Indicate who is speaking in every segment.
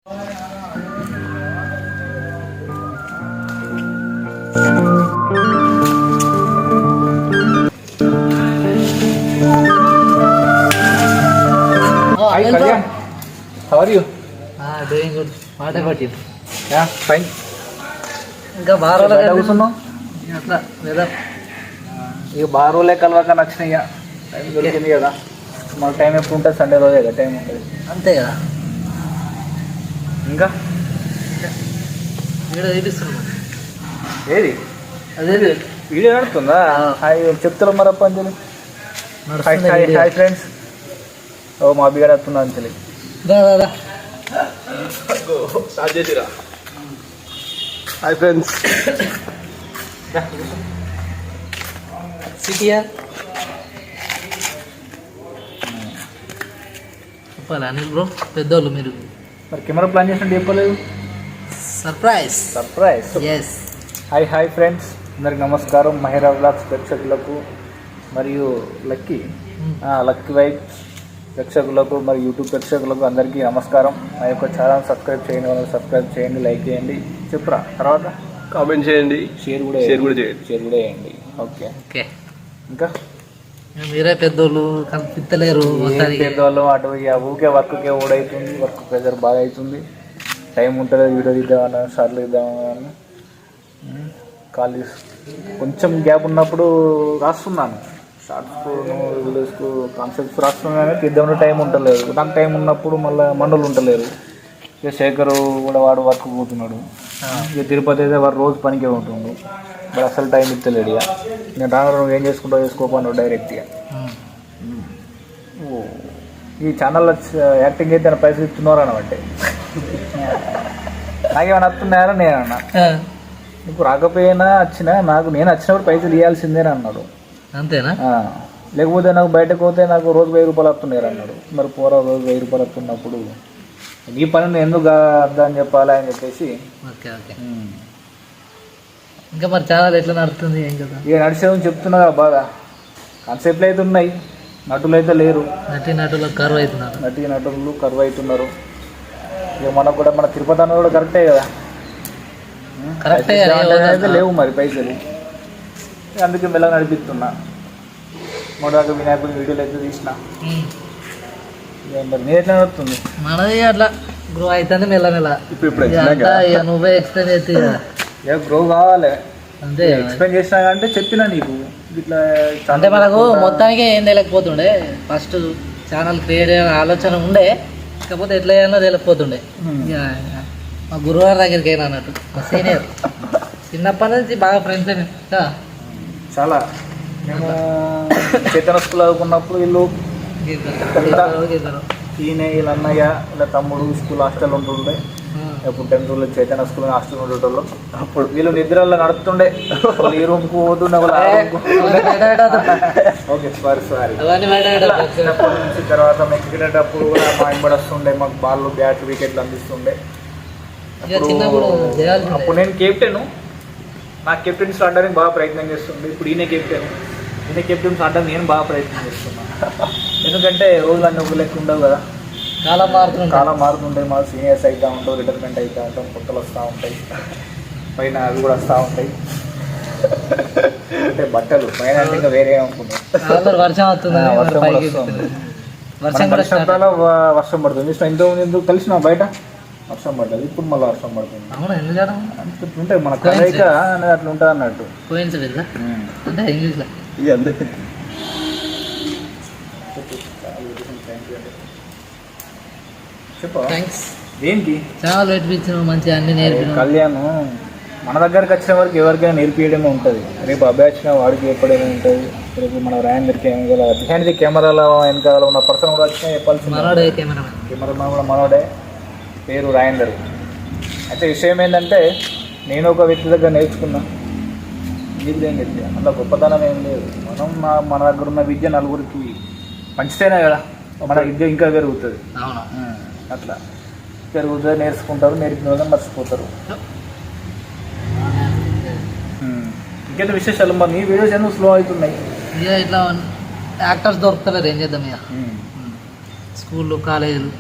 Speaker 1: Hi Kalyan, how are you?
Speaker 2: Doing good. What about you?
Speaker 1: Yeah, fine.
Speaker 2: ఇంకా బాగా
Speaker 1: బయట కూర్చున్నావు
Speaker 2: అట్లా వెదర్
Speaker 1: ఇక బాగా రోజులే కలవక నచ్చినాయి ఇక టైం దొరికింది కదా మన టైం ఎప్పుడు ఉంటుంది సండే రోజే కదా టైం ఉంటుంది
Speaker 2: అంతే కదా.
Speaker 1: ఇంకా
Speaker 2: వీడియో చూపిస్తున్నాం.
Speaker 1: ఏది
Speaker 2: అదే
Speaker 1: వీడియో నడుస్తుందా? హాయ్ చెప్తారు మరి Anjali. Hi hi hi friends. ఓ మా అబ్బిగాడు వస్తున్నా అంజలి. స్టార్ట్ చేసిరా. Hi friends.
Speaker 2: సిటీయా చెప్పాలి అనిల్ బ్రో, పెద్దోళ్ళు మీరు.
Speaker 1: మరి కెమెరా ప్లాన్ చేసినట్టు చెప్పలేదు.
Speaker 2: Surprise
Speaker 1: surprise.
Speaker 2: Yes.
Speaker 1: Hi hi friends, అందరికి నమస్కారం. మహిరా వ్లాగ్స్ ప్రేక్షకులకు మరియు లక్కీ వైబ్ ప్రేక్షకులకు మరియు యూట్యూబ్ ప్రేక్షకులకు అందరికీ నమస్కారం. నా యొక్క ఛానల్ సబ్స్క్రైబ్ చేయండి, వాళ్ళు సబ్స్క్రైబ్ చేయండి, లైక్ చేయండి, చెప్పురా తర్వాత
Speaker 3: కామెంట్ చేయండి,
Speaker 1: షేర్ కూడా చేయండి. Okay
Speaker 2: okay.
Speaker 1: ఇంకా
Speaker 2: మీరే పెద్దోళ్ళు కనిపిస్తలేరు.
Speaker 1: పెద్దవాళ్ళు అటు ఊకే వర్క్కే ఓడవుతుంది, వర్క్ ప్రెజర్ బాగా అవుతుంది, టైం ఉంటుంది వీడియో తీద్దామన్నా షార్ట్లు తీద్దామని. కాలేజ్ కొంచెం గ్యాప్ ఉన్నప్పుడు రాస్తున్నాను, షార్ట్స్కు వీడియోస్కు కాన్సెప్ట్స్ రాస్తున్నాను, తీద్దామని టైం ఉంటలేదు. నాకు టైం ఉన్నప్పుడు మళ్ళీ మండలు ఉంటలేరు. ఇక శేఖరు కూడా వాడు వర్క్ పోతున్నాడు. ఇక తిరుపతి అయితే వాడు రోజు పనికే ఉంటుండు, మరి అసలు టైం ఇస్తలేడు. ఇక నేను రాను నువ్వు ఏం చేసుకుంటావు చేసుకోపన్నాడు డైరెక్ట్గా. ఈ ఛానల్లో యాక్టింగ్ అయితే పైసలు ఇస్తున్నారు అనబట్టే నాకేమైనా వస్తున్నాయని నేనన్నా. నీకు రాకపోయినా వచ్చినా నాకు నేను వచ్చినప్పుడు పైసలు ఇవ్వాల్సిందేనా అన్నాడు.
Speaker 2: అంతేనా?
Speaker 1: లేకపోతే నాకు బయటకు పోతే నాకు రోజు 1000 రూపాయలు వస్తున్నాయి అన్నాడు. మరి పోరా రోజు 1000 రూపాయలు వస్తున్నప్పుడు నీ పని నేను ఎందుకు అర్థం చెప్పాలి అని చెప్పేసి.
Speaker 2: Okay okay. ఇంకా మరి ఛానల్ ఎట్లా నడుస్తుంది ఏం కదా?
Speaker 1: ఇక నడిచేదని చెప్తున్నా బాగా. కాన్సెప్ట్లు అయితే ఉన్నాయి, నటులు అయితే లేరు.
Speaker 2: నటులు కరువు అవుతున్నారు.
Speaker 1: నటులు కరువు అవుతున్నారు. ఇక మనకు కూడా మన తిరుపతి అన్న కూడా కరెక్టే కదా,
Speaker 2: కరెక్టే
Speaker 1: అయితే లేవు మరి పైసలు. అందుకే మెల్లగా నడిపిస్తున్నా. మొదటి వినాయకుడి వీడియోలు అయితే తీసిన. మరి నేను ఎట్లా నడుస్తుంది?
Speaker 2: మనది అట్లా గ్రో అవుతుంది మెల్లమెల్ల. నువ్వే ఎక్స్ప్లెయిన్ చేస్తే
Speaker 1: గ్రో కావాలి
Speaker 2: అంతే.
Speaker 1: ఎక్స్ప్లెయిన్ చేసినా అంటే చెప్పినా నీకు ఇట్లా
Speaker 2: అంటే మనకు మొత్తానికి ఏం తెలియకపోతుండే. ఫస్ట్ ఛానల్ క్రియేట్ అయ్యే ఆలోచన ఉండే, కాకపోతే ఎట్లా చేయాలో తెలియకపోతుండే. మా గురువారి దగ్గరికి అయినా అన్నట్టు మా సీనియర్ చిన్నప్పటి నుంచి బాగా ఫ్రెండ్స్
Speaker 1: చాలా. మేము చైతన్య స్కూల్ చదువుకున్నప్పుడు వీళ్ళు ఈయన వీళ్ళ అన్నయ్య ఇలా తమ్ముడు స్కూల్ హాస్టల్ ఉంటుండే. ఇప్పుడు 10th rule Chaitanya school hostel ఉండేటోళ్ళు. అప్పుడు వీళ్ళు నిద్రలో నడుస్తుండే, వాళ్ళు ఈ రూమ్కు పోతుండే, వాళ్ళు ఓకే సారీ చిన్నప్పటి నుంచి. తర్వాత మేము క్రికెట్ అప్పుడు కూడా మా ఇంబడి వస్తుండే, మాకు బాల్ బ్యాట్ వికెట్లు అందిస్తుండే. అప్పుడు నేను కెప్టెన్, నా కెప్టెన్స్ ఆడడానికి బాగా ప్రయత్నం చేస్తుండే. ఇప్పుడు ఈయన కెప్టెన్స్ ఆడడానికి నేను బాగా ప్రయత్నం చేస్తున్నాను. ఎందుకంటే రోజులు అన్నీ ఒక లెక్క ఉండవు కదా, కాలం మారుతుంటాయి. మా సీనియర్స్ అవుతూ ఉంటాం, రిటైర్మెంట్ అవుతూ ఉంటాం, కొత్తలు వస్తూ ఉంటాయి, పైన అవి కూడా వస్తూ ఉంటాయి. అంటే బట్టలు పైన అంటే ఇంకా వేరే అనుకుంటాం. వర్షం పడుతుంది. ఎంతోమంది ఎందుకు కలిసిన బయట వర్షం పడ్డది, ఇప్పుడు మళ్ళీ వర్షం పడుతుంది. ఉంటాయి మన కలయిక అనేది అట్లా ఉంటుంది అన్నట్టు. దేనికి
Speaker 2: చాలా మంచిగా అన్ని నేర్పిన
Speaker 1: కళ్యాణ్ మన దగ్గరకు వచ్చిన వరకు ఎవరికైనా నేర్పియడమే ఉంటుంది. రేపు అభ్యాసం వాడికి ఎప్పుడైనా ఉంటుంది. రేపు మన ర్యాందర్కి బిహైండ్ ది కెమెరాలో వెనకాల ఉన్న పర్సన్ కూడా వచ్చినా చెప్పాల్సింది. కెమెరామెన్ కూడా మనోడే, పేరు రాయందర్. అయితే విషయం ఏంటంటే నేను ఒక వ్యక్తి దగ్గర నేర్చుకున్నా, విద్య ఏం విద్య అందులో గొప్పతనం ఏం లేదు. మనం మన దగ్గర ఉన్న విద్య నలుగురికి పంచితేనే కదా మన విద్య ఇంకా పెరుగుతుంది. అట్లా పెరుగుతుంది, నేర్చుకుంటారు, నేర్పిన వాళ్ళని మర్చిపోతారు. ఇంకేంత విశేషాలు? మరి నీ వీడియోస్ ఎందుకు స్లో అవుతున్నాయి?
Speaker 2: ఇట్లా యాక్టర్స్ దొరుకుతలేరు, ఏం చేద్దాం ఇక. స్కూళ్ళు కాలేజీలు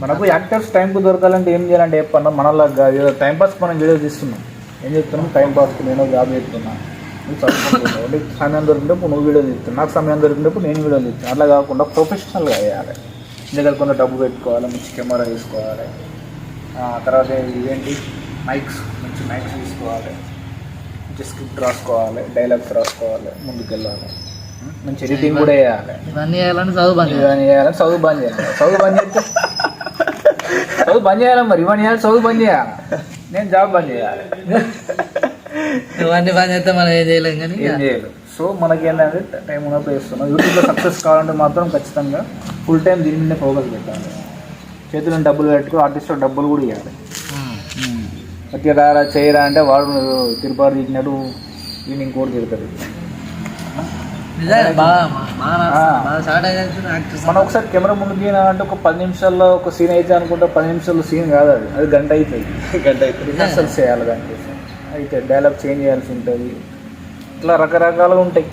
Speaker 1: మనకు యాక్టర్స్ టైంకు దొరకాలంటే ఏం చేయాలంటే చెప్పన్నా మనలాగా కాదు, ఏదో టైంపాస్ మనం వీడియో తీస్తున్నాం. ఏం చెప్తున్నాం, టైంపాస్కి నేను జాబ్ చేస్తున్నా, నువ్వు చదువుకుంటున్నావు, నీకు సమయం దొరికినప్పుడు నువ్వు వీడియో తీస్తున్నావు, నాకు సమయం దొరికినప్పుడు నేను వీడియో తీస్తాను. అట్లా కాకుండా ప్రొఫెషనల్గా వేయాలి. నీ దగ్గర కొంత డబ్బు పెట్టుకోవాలి, మంచి కెమెరా తీసుకోవాలి, తర్వాత ఇదేంటి మైక్స్, మంచి మైక్స్ తీసుకోవాలి, మంచి స్క్రిప్ట్ రాసుకోవాలి, డైలాగ్స్ రాసుకోవాలి, ముందుకెళ్ళాలి, మంచి ఎడిటింగ్ కూడా వేయాలి.
Speaker 2: ఇవన్నీ చేయాలని చదువు బంద్ చేయాలి.
Speaker 1: ఇవన్నీ చేయాలని చదువు బంద్ చేయాలి. చదువు బంద్ చేస్తే చదువు బంద్ చేయాలి. మరి ఇవన్నీ చేయాలి, చదువు బంద్ చేయాలి, నేను జాబ్ బంద్ చేయాలి.
Speaker 2: ఇవన్నీ బంద్ చేస్తే మనం ఏం చేయలేం కానీ
Speaker 1: ఏం చేయలేదు. సో మనకి ఏంటంటే టైం ఉన్నప్పుడు చేస్తున్నాం. యూట్యూబ్లో సక్సెస్ కావాలంటే మాత్రం ఖచ్చితంగా ఫుల్ టైం దీని మీద ఫోకస్ పెట్టాలి. చేతుల్లో డబ్బులు పెట్టుకో, ఆర్టిస్ట్లో డబ్బులు కూడా ఇవ్వాలి. ప్రతి రారా చేయరా అంటే వాడు తిరుపతి తీసినట్టు ఈవినింగ్ కూడా తిరుగుతుంది. మనం ఒకసారి కెమెరా ముందుకు అంటే ఒక 10 నిమిషాల్లో ఒక సీన్ అయితే అనుకుంటే 10 నిమిషాల్లో సీన్ కాదు, అది గంట అవుతుంది. గంట అవుతుంది రిహర్సల్స్ చేయాలి, దానికోసం అయితే డైలాగ్ చేంజ్ చేయాల్సి ఉంటుంది. ఇట్లా రకరకాలుగా ఉంటాయి.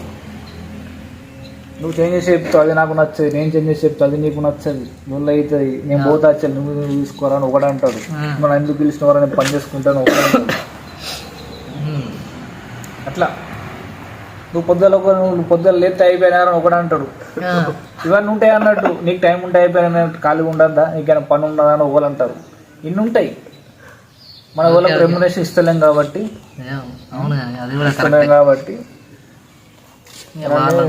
Speaker 1: నువ్వు చేంజ్ చేసి చెప్తావు, అది నాకు నచ్చదు, నేను చేంజ్ చేసి చెప్తావు, అది నీకు నచ్చదు, నువ్వు అవుతుంది, నేను పోతా వచ్చాను, నువ్వు తీసుకోరాని ఒకటి అంటాడు, మనం ఎందుకు పిలిచినవారా, నేను పని చేసుకుంటాను ఒకటి అంటాడు. అట్లా నువ్వు పొద్దున లేతే అయిపోయినారని ఒకటి అంటాడు. ఇవన్నీ ఉంటాయి అన్నట్టు. నీకు టైం ఉంటే అయిపోయినా, ఖాళీగా ఉండద్దా, నీకైనా పని ఉండదా అని ఒకళ్ళు అంటారు. ఇన్ని ఉంటాయి. మన వాళ్ళకి రెమ్యునరేషన్ ఇస్తలేం కాబట్టి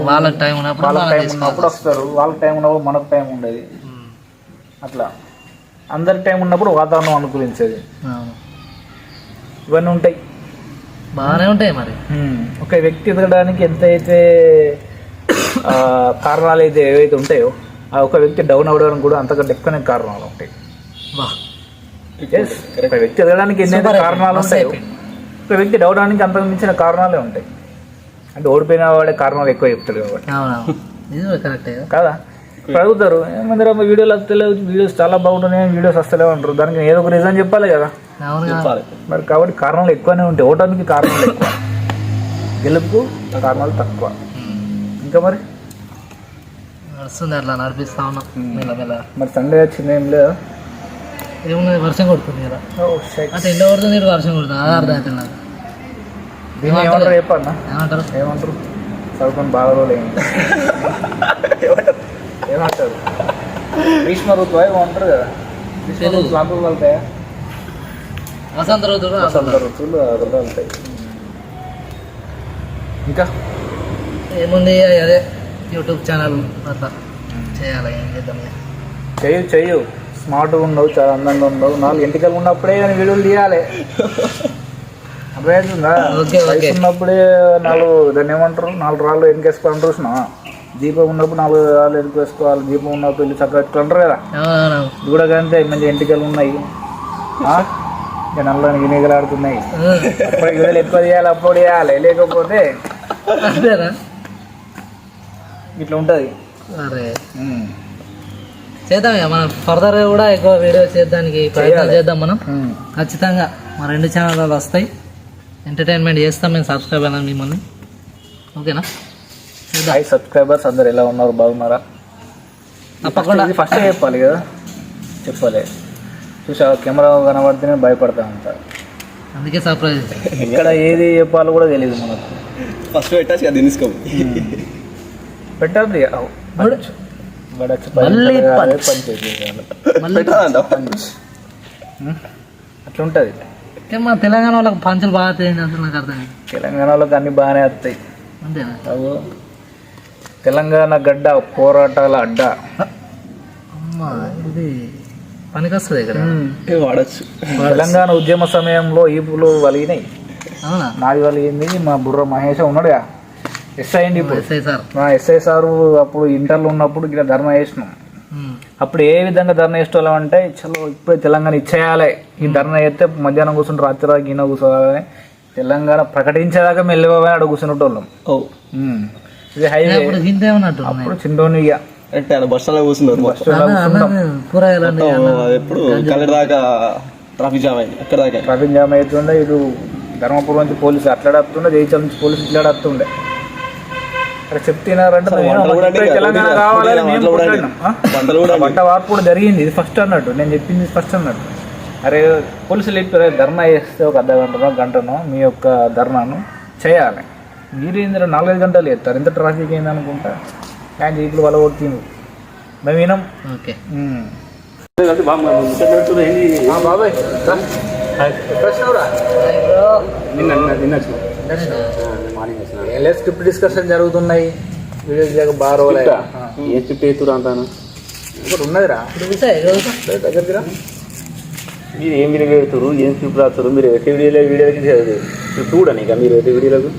Speaker 2: వాళ్ళకి టైం ఉన్నప్పుడు
Speaker 1: వస్తారు, వాళ్ళకి టైం ఉన్నప్పుడు మనకు టైం ఉండేది. అట్లా అందరికి టైం ఉన్నప్పుడు వాతావరణం అనుకూలించేది. ఇవన్నీ ఉంటాయి,
Speaker 2: బాగానే ఉంటాయి. మరి
Speaker 1: ఒక వ్యక్తి ఎదగడానికి ఎంతైతే కారణాలు అయితే ఏవైతే ఉంటాయో, ఆ ఒక వ్యక్తి డౌన్ అవ్వడానికి కూడా అంతకంటే ఎక్కువనే కారణాలు ఉంటాయి. ఒక వ్యక్తి ఎదగడానికి ఎన్నైతే కారణాలు ఉంటాయో, ఒక వ్యక్తి డౌన్ అవడానికి అంతకు మించిన కారణాలే ఉంటాయి. అంటే ఓడిపోయిన వాడే కారణాలు ఎక్కువ చెప్తాడు కాబట్టి కదా. ఇప్పుడు అడుగుతారు, ఏమంటారు వీడియోలు వస్తలేవు, వీడియోస్ చాలా బాగుంటున్నాయి, వీడియోస్ వస్తలేవు అంటారు. దానికి ఏదో ఒక రీజన్ చెప్పాలి కదా. మరి కాబట్టి కారణాలు ఎక్కువనే ఉంటాయి. ఓటానికి కారణాలు ఎక్కువ, గెలుపుకు కారణాలు తక్కువ. ఇంకా మరి
Speaker 2: నడుస్తుంది, అట్లా నడిపిస్తా ఉన్నాం.
Speaker 1: మరి సండే వచ్చింది ఏం లేదా?
Speaker 2: ఏమున్నది, వర్షం కొడుతుంది కదా. అంటే ఇంట్లో కొడుతుంది, ఇటు వర్షం కొడుతుంది, అది అర్థం అవుతుంది నాకు.
Speaker 1: దీన్ని ఏమంటారు చెప్పన్నా? ఏమంటారు చదువుకొని బాగా రోజులు ఏమంటారు? గ్రీష్మ ఋతువు ఏమంటారు కదా. గ్రీష్మ ఋతువులు అంటులు వెళ్తాయా?
Speaker 2: వసంత ఋతువులు
Speaker 1: ఋతువులు వెళ్తాయి. ఇంకా
Speaker 2: ఏముంది, అదే యూట్యూబ్ ఛానల్ అట్లా చేయాలి. ఏం చేద్దాం,
Speaker 1: చెయ్యు. స్మార్ట్గా ఉండవు, చాలా అందంగా ఉండవు, 4 ఎంటికలు ఉన్నప్పుడే వీడియోలు తీయాలి. అర్థమవుతుందా? వయసు ఉన్నప్పుడే దాన్ని ఏమంటారు, 4 రాళ్ళు వెనకేసుకోవాలని చూసినా. దీపం ఉన్నప్పుడు 4 రాళ్ళు వెనకేసుకోవాలి, దీపం ఉన్నప్పుడు వెళ్ళి చక్కగా పెట్టుకుంటారు కదా. ఇది కూడా అంతే, మంచి ఎంటికలు ఉన్నాయి, నల్లని వినిగలాడుతున్నాయి. అప్పుడు వీడియోలు ఎక్కువ తీయాలి, అప్లోడ్ చేయాలి, లేకపోతే ఇట్లా ఉంటుంది.
Speaker 2: చేద్దాం ఇక మనం ఫర్దర్గా కూడా ఎక్కువ వీడియోస్ చేద్దానికి ప్రయత్నం చేద్దాం. మనం ఖచ్చితంగా మా 2 ఛానళ్ళు వస్తాయి, ఎంటర్టైన్మెంట్ చేస్తాం. మేము సబ్స్క్రైబ్ అయినా మిమ్మల్ని. ఓకేనా?
Speaker 1: హాయ్ సబ్స్క్రైబర్స్, అందరు ఎలా ఉన్నారు, బాగున్నారా? తప్పకుండా ఫస్ట్ చెప్పాలి కదా, చెప్పాలి. చూసా కెమెరా కనబడితేనే భయపడతా ఉంటారు,
Speaker 2: అందుకే సర్ప్రైజ్.
Speaker 1: ఇక్కడ ఏది చెప్పాలో కూడా తెలియదు మనకు.
Speaker 3: ఫస్ట్ పెట్టచ్చు కదా,
Speaker 1: పెట్టద్దు అట్లుంటది.
Speaker 2: మా తెలంగాణ వాళ్ళకి పంచులు బాగా తెలియదు అసలు నాకు అర్థం.
Speaker 1: తెలంగాణ వాళ్ళకి అన్ని బాగానే వస్తాయి.
Speaker 2: అంతేనా?
Speaker 1: తెలంగాణ గడ్డ పోరాటాల అడ్డ.
Speaker 2: అమ్మా, ఇది పనికొస్తుంది ఇక్కడ,
Speaker 1: వాడచ్చు. తెలంగాణ ఉద్యమ సమయంలో ఈపులు వలిగినాయి.
Speaker 2: అవునా?
Speaker 1: నాది వలిగింది. మా బుర్ర మహేష్ ఉన్నాడుగా, ఎస్ఐ అండి. ఇప్పుడు ఎస్ఐ సారు అప్పుడు ఇంటర్లో ఉన్నప్పుడు ఇలా ధర్నా చేసినాం. అప్పుడు ఏ విధంగా ధర్నా చేసేవాళ్ళం అంటే, చలో ఇప్పుడే తెలంగాణ ఇచ్చేయాలి, ఈ ధర్నా చేస్తే మధ్యాహ్నం కూర్చుంటే రాత్రి రాకి ఈయన కూర్చోవాలి, తెలంగాణ ప్రకటించేదాకా మెల్లిపోయి అక్కడ కూర్చునేటోళ్ళం. ఇది హైవే. అప్పుడు చిండోని
Speaker 3: బస్టాండ్ కూర్చున్నారు, ఎప్పుడు కలర్ దాకా ట్రాఫిక్ జామ్ అయింది. అక్కడ దాకా
Speaker 1: ట్రాఫిక్ జామ్ అవుతుండే. ఇటు ధర్మపురం నుంచి పోలీసు అట్లాడేస్తుండే, జైచల్ నుంచి పోలీసు ఇట్లాడేస్తుండే. అక్కడ చెప్తున్నారంటే తెలంగాణ రావాలని మేము కొట్లాడినాం. వంట వార్పు కూడా జరిగింది. ఇది ఫస్ట్ అన్నట్టు, నేను చెప్పింది ఫస్ట్ అన్నట్టు. అరే పోలీసులు చెప్పారు ధర్నా చేస్తే ఒక అర్ధ గంటనో మీ యొక్క ధర్నాను చేయాలి. మీరు ఏంటంటే 4-5 గంటలు చేస్తారు. ఎంత ట్రాఫిక్ అయింది అనుకుంటా. కానీ జీపులు వాళ్ళ కొట్టింది మేము వినం.
Speaker 2: ఓకే
Speaker 1: బాబాయ్ స్క్రిప్ట్ డిస్కషన్ జరుగుతున్నాయి. వీడియో బాగా
Speaker 3: ఏం స్క్రిప్ట్ అవుతురు అంటాను
Speaker 1: ఇప్పుడు ఉన్నదిరా దగ్గర.
Speaker 3: మీరు ఏం వీడియో పెడుతురు, ఏం స్క్రిప్ట్ రాస్తారు, మీరు ఎట్టి వీడియోలకి స్క్రిప్ట్ కూడా ఇక మీరు ఎట్టి వీడియోలకు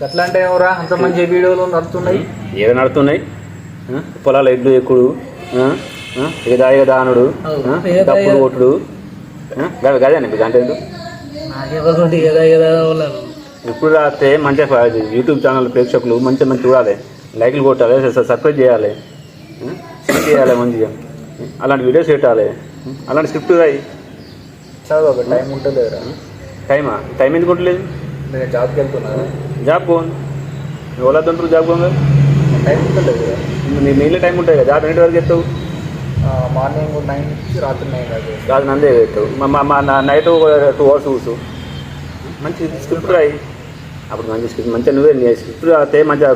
Speaker 1: ఎట్లా అంటే ఎవరా అంత మంచి వీడియోలు నడుతున్నాయి.
Speaker 3: ఏదో నడుతున్నాయి. పొలాలు ఎడ్లు ఎక్కుడు, ఎగదాయిగా దానుడు, తప్పుడు కొట్టుడు, గదే మీకు అంటే ఇప్పుడు రాస్తే మంచిగా యూట్యూబ్ ఛానల్ ప్రేక్షకులు మంచిగా చూడాలి, లైక్లు కొట్టాలి, సబ్స్క్రైబ్ చేయాలి, షేర్ చేయాలి, మంచిగా అలాంటి వీడియోస్ పెట్టాలి. అలాంటి స్క్రిప్ట్ రాయి.
Speaker 1: చదువు టైం ఉంటుంది.
Speaker 3: టైం ఎందుకు ఉండలేదు?
Speaker 1: నేను జాబ్కి వెళ్తున్నాను.
Speaker 3: జాబ్ పోను ఎవరు జాబ్ పోను
Speaker 1: టైం ఉంటుంది.
Speaker 3: నీళ్ళే టైం ఉంటుంది కదా. జాబ్ ఎన్నింటి వరకు ఎత్తావు?
Speaker 1: మార్నింగ్ 9 నుంచి రాత్రి 9 దాకా.
Speaker 3: రాత్రి నందే ఎత్తావు. నైట్ 2 hours కూర్చు. మంచి స్క్రిప్ట్ రాయి. అప్పుడు మంచి స్క్రిప్ట్ మంచిగా నువ్వే స్క్రిప్ట్ రాస్తే మంచిగా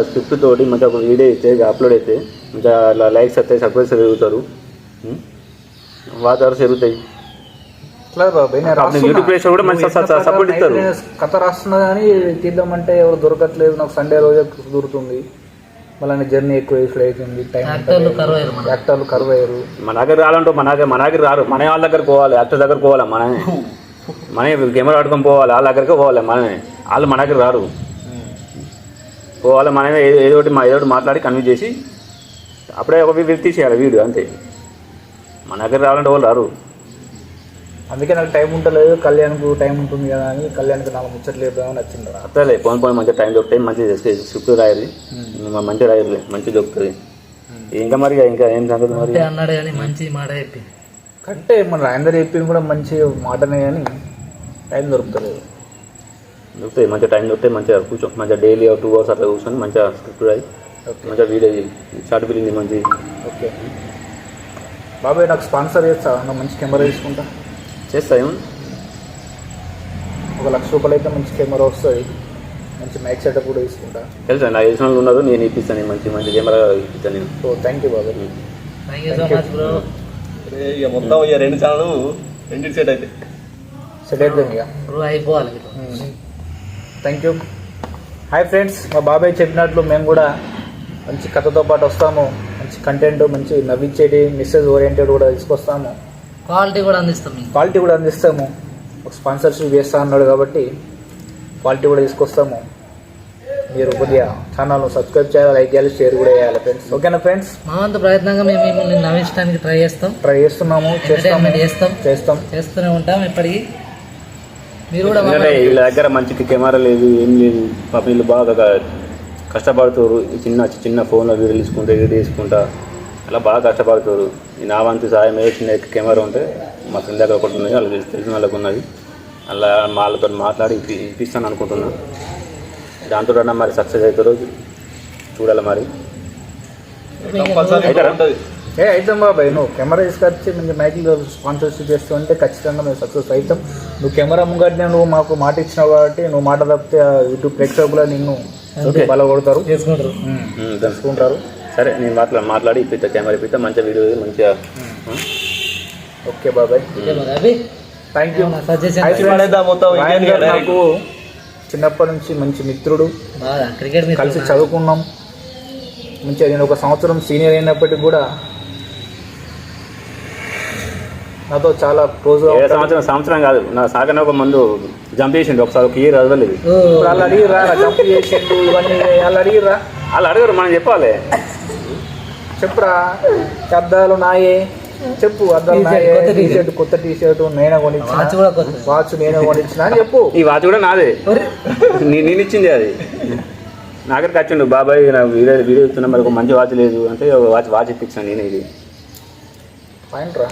Speaker 3: స్క్రిప్ట్ తోటి మంచిగా ఒక వీడియో అయితే అప్లోడ్ అయితే మంచిగా లైక్స్ వస్తాయి, సబ్స్క్రైబర్స్ పెరుగుతారు, వాచ్ అవర్స్ పెరుగుతాయి. యూట్యూబ్ ప్లేస్ కూడా మంచి సపోర్ట్ ఇస్తారు.
Speaker 1: కథ రాస్తున్నా కానీ తీద్దామంటే ఎవరు దొరకట్లేదు. నాకు సండే రోజే దొరుకుతుంది. మళ్ళీ జర్నీ ఎక్కువ వేసుడు అవుతుంది. టైం యాక్టర్లు కరువు అయ్యారు.
Speaker 3: మన దగ్గర రావాలంటే మన దగ్గర రారు. మన వాళ్ళ దగ్గర పోవాలి, యాక్టర్ దగ్గర పోవాలి. మన కెమెరా పట్టుకొని పోవాలి, వాళ్ళ దగ్గరికి పోవాలి. వాళ్ళు మన దగ్గర రారు. పోవాలి మనమే ఏదో ఒకటి మాట్లాడి కన్విన్స్ చేసి అప్పుడే ఒక వ్యక్తి చేయాలి వీడియో అంతే. మన దగ్గర రావాలంటే వాళ్ళు రారు.
Speaker 1: అందుకే నాకు టైం ఉంటలేదు. కళ్యాణ్కు టైం ఉంటుంది కదా అని కళ్యాణ్కి నాకు ముచ్చట్లేదని నచ్చింది.
Speaker 3: అసలే పోయి మంచిగా టైం దొరుకుతాయి. మంచిగా స్క్రిప్ట్ రాయాలి, మంచిగా రాయాలి, మంచిగా దొరుకుతుంది. ఇంకా మరి ఇంకా ఏం సంగతి మరి
Speaker 2: అన్నాడు కానీ మంచి మాట చెప్పి
Speaker 1: కంటే మన అందరు చెప్పింది కూడా మంచి మాటనే కానీ టైం దొరుకుతలేదు.
Speaker 3: దొరుకుతాయి మంచిగా టైం దొరుకుతాయి. మంచిగా కూర్చో మంచిగా డైలీ 2 hours అట్లా కూర్చొని మంచిగా స్క్రిప్ట్ రాయి, మంచిగా వీడియో షార్ట్ ఫిలిం మంచి.
Speaker 1: ఓకే బాబాయ్ నాకు స్పాన్సర్ చేస్తా. నా మంచి కెమెరా తీసుకుంటా.
Speaker 3: చేస్తా ఏమో
Speaker 1: 1 లక్ష రూపాయలు అయితే మంచి కెమెరా వస్తుంది. మంచి మైక్ సెటప్ కూడా తీసుకుంటా.
Speaker 3: తెలుసా నాకు తెలిసిన వాళ్ళు ఉన్నారు. నేను ఇప్పిస్తాను మంచి కెమెరా ఇప్పిస్తాను నేను.
Speaker 1: సో థ్యాంక్ యూ బాబాయ్.
Speaker 2: Thank you so much bro.
Speaker 3: ఇక మొత్తం 2 ఛానల్ రెండింటి సెట్ అయితే
Speaker 1: అవుతుంది ఇక
Speaker 2: బ్రో అయిపోవాలి.
Speaker 1: Thank you. హాయ్ ఫ్రెండ్స్, మా బాబాయ్ చెప్పినట్లు మేము కూడా మంచి కథతో పాటు వస్తాము. మంచి కంటెంట్, మంచి నవ్వించేటి, మెసేజ్ ఓరియంటెడ్ కూడా తీసుకొస్తాము.
Speaker 2: క్వాలిటీ కూడా అందిస్తాము. ఒక స్పాన్సర్షిప్ చేస్తా అన్నాడు కాబట్టి క్వాలిటీ కూడా తీసుకొస్తాము. మీరు కొద్దిగా ఛానల్ను సబ్స్క్రైబ్ చేయాలి, లైక్ చేయాలి, షేర్ కూడా చేయాలి ఫ్రెండ్స్. ఓకేనా ఫ్రెండ్స్? మా వంతు ప్రయత్నంగా మేము మిమ్మల్ని నవ్వించడానికి ట్రై చేస్తున్నాము. చేస్తూనే ఉంటాం ఎప్పటికీ. మీరు కూడా
Speaker 3: వీళ్ళ దగ్గర మంచి కెమెరా లేదు, ఏం లేదు. పాప వీళ్ళు బాగా కష్టపడుతారు. చిన్న ఫోన్లో వీడియో తీసుకుంటా అలా బాగా కష్టపడుతారు. నా వంతు సాయం ఏదో చిన్న కెమెరా ఉంటే మా ఫ్రెండ్ దగ్గర ఒకటి ఉన్నది, వాళ్ళకి తెలిసిన వాళ్ళకి ఉన్నది. అలా వాళ్ళతో మాట్లాడి ఇప్పిస్తాను అనుకుంటున్నాను. దాంతో మరి సక్సెస్ అవుతారో చూడాలి. మరి
Speaker 1: అవుతాం బాబాయ్. నువ్వు కెమెరా తీసుకొచ్చి మంచి మైక్లో స్పాన్సర్షిప్ చేస్తూ ఉంటే ఖచ్చితంగా మేము సక్సెస్ అవుతాం. నువ్వు కెమెరా ముంగట్నే నువ్వు మాకు మాట ఇచ్చినావు కాబట్టి నువ్వు మాట తప్పితే యూట్యూబ్ ప్రేక్షకులు నిన్ను బల కొడతారు, తెలుసుకుంటారు.
Speaker 3: సరే నేను మాట్లాడి ఇప్పిస్తా, కెమెరా ఇప్పిస్తా, మంచిగా వీడియో మంచిగా.
Speaker 1: ఓకే బాబాయ్, థ్యాంక్ యూ. నాకు చిన్నప్పటి నుంచి మంచి మిత్రుడు, కలిసి చదువుకున్నాం. మంచిగా నేను 1 సంవత్సరం సీనియర్ అయినప్పటికీ కూడా నాతో చాలా క్లోజ్గా.
Speaker 3: సంవత్సరం కాదు, నా సాగన ఒక ముందు జంప్ చేసిండు ఒకసారి, ఒక ఇయర్ చదవలేదు.
Speaker 1: వాళ్ళు అడిగిరా జంప్ చేసిండు ఇవన్నీ వాళ్ళు అడిగిరా?
Speaker 3: వాళ్ళు అడగరు, మనం చెప్పాలి.
Speaker 1: చెప్పురా, అద్దాలు నాయే చెప్పు. అద్దాలు నాయే, టీషర్ట్ కొత్త టీషర్ట్ నేనే కొనిచ్చిన, వాచ్ నేనే కొనిచ్చిన అని చెప్పు.
Speaker 3: ఈ వాచ్ కూడా నాదే, నేను ఇచ్చింది. అది నాకరికి వచ్చిండు, బాబాయ్ నాకు వీడియో ఇస్తున్నా, మరి ఒక మంచి వాచ్ లేదు అంటే వాచ్ ఇప్పించాను నేను. ఇది
Speaker 1: పాయింట్ రా,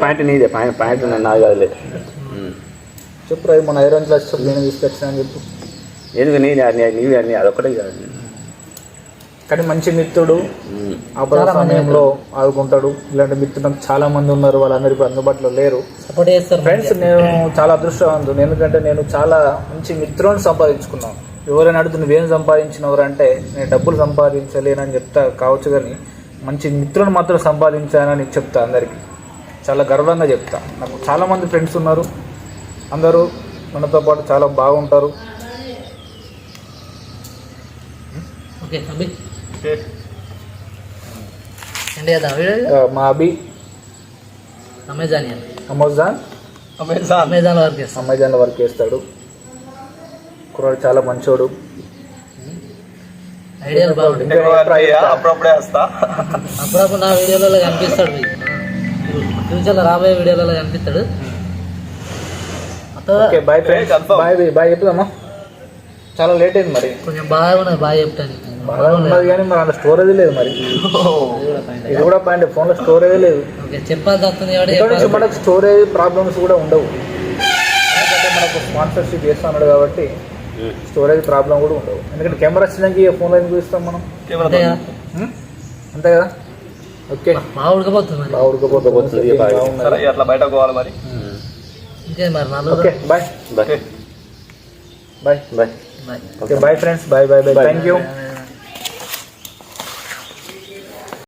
Speaker 3: పాయింట్ నీదే, పాయింట్ నాది కాదులే.
Speaker 1: చెప్పు రా మన ఐరన్ క్లాస్ చెప్పు నేను తీసుకొచ్చిన అని చెప్పు.
Speaker 3: ఎందుకు నీవి అన్నీ అదొక్కటే కాదు.
Speaker 1: కానీ మంచి మిత్రుడు ఆపద సమయంలో ఆదుకుంటాడు. ఇలాంటి మిత్రులు నాకు చాలా మంది ఉన్నారు, వాళ్ళందరూ ఇప్పుడు అందుబాటులో లేరు.
Speaker 2: సపోర్ట్ చేస్తారు
Speaker 1: ఫ్రెండ్స్, నేను చాలా అదృష్టవంతుడు, ఎందుకంటే నేను చాలా మంచి మిత్రులను సంపాదించుకున్నాను. ఎవరైనా అడుగుతూ నువ్వేం సంపాదించినవారు అంటే నేను డబ్బులు సంపాదించలేనని చెప్తా కావచ్చు, కానీ మంచి మిత్రులను మాత్రం సంపాదించానని చెప్తా. అందరికీ చాలా గర్వంగా చెప్తా. నాకు చాలామంది ఫ్రెండ్స్ ఉన్నారు, అందరూ మనతో పాటు చాలా బాగుంటారు.
Speaker 2: ఓకే అభి ఏంటి కదా వీడియో
Speaker 1: మా అభి
Speaker 2: అమెజాన్ వర్క్ చేస్తాం.
Speaker 1: అమెజాన్లో వర్క్ చేస్తాడు. కుర్రాడు చాలా మంచోడు.
Speaker 2: ఐడియాలు బాగుంటాయి.
Speaker 4: అప్పుడప్పుడే వస్తా.
Speaker 2: అప్పుడప్పుడు నా వీడియోలలో కనిపిస్తాడు, ఫ్యూచర్లో రాబోయే వీడియోలలో కనిపిస్తాడు.
Speaker 1: ఓకే బాయ్ ఫ్రెండ్స్, బాయ్ చెప్తామా. చాలా లేట్ అయింది మరి,
Speaker 2: కొంచెం బాగా ఉన్నది, బాగా చెప్తాను.
Speaker 1: బాగా ఉన్నది కానీ మరి అంత స్టోరేజ్ లేదు. మరి ఇది కూడా పాయింట్, ఫోన్లో స్టోరేజ్ లేదు.
Speaker 2: ఓకే చెప్పాల్సి వస్తుంది కాబట్టి
Speaker 1: ఇక్కడ నుంచి మనకు స్టోరేజ్ ప్రాబ్లమ్స్ కూడా ఉండవు, ఎందుకంటే మనకు స్పాన్సర్షిప్ చేస్తున్నాడు కాబట్టి స్టోరేజ్ ప్రాబ్లం కూడా ఉండవు. ఎందుకంటే కెమెరా వచ్చినాక ఫోన్లో ఎందుకు చూస్తాం మనం,
Speaker 2: అంతే కదా.
Speaker 1: అంతే కదా. ఓకే
Speaker 2: బాగా ఉడకపోతుంది మరి.
Speaker 1: బాగా ఉడకపోతుంది.
Speaker 4: సరే అట్లా బయటకు పోవాలి మరి.
Speaker 2: ఇంకే మరి నలుగురు.
Speaker 1: Okay bye
Speaker 3: bye
Speaker 1: bye
Speaker 3: bye.
Speaker 2: Bye.
Speaker 1: Okay bye friends, bye bye bye. Thank you.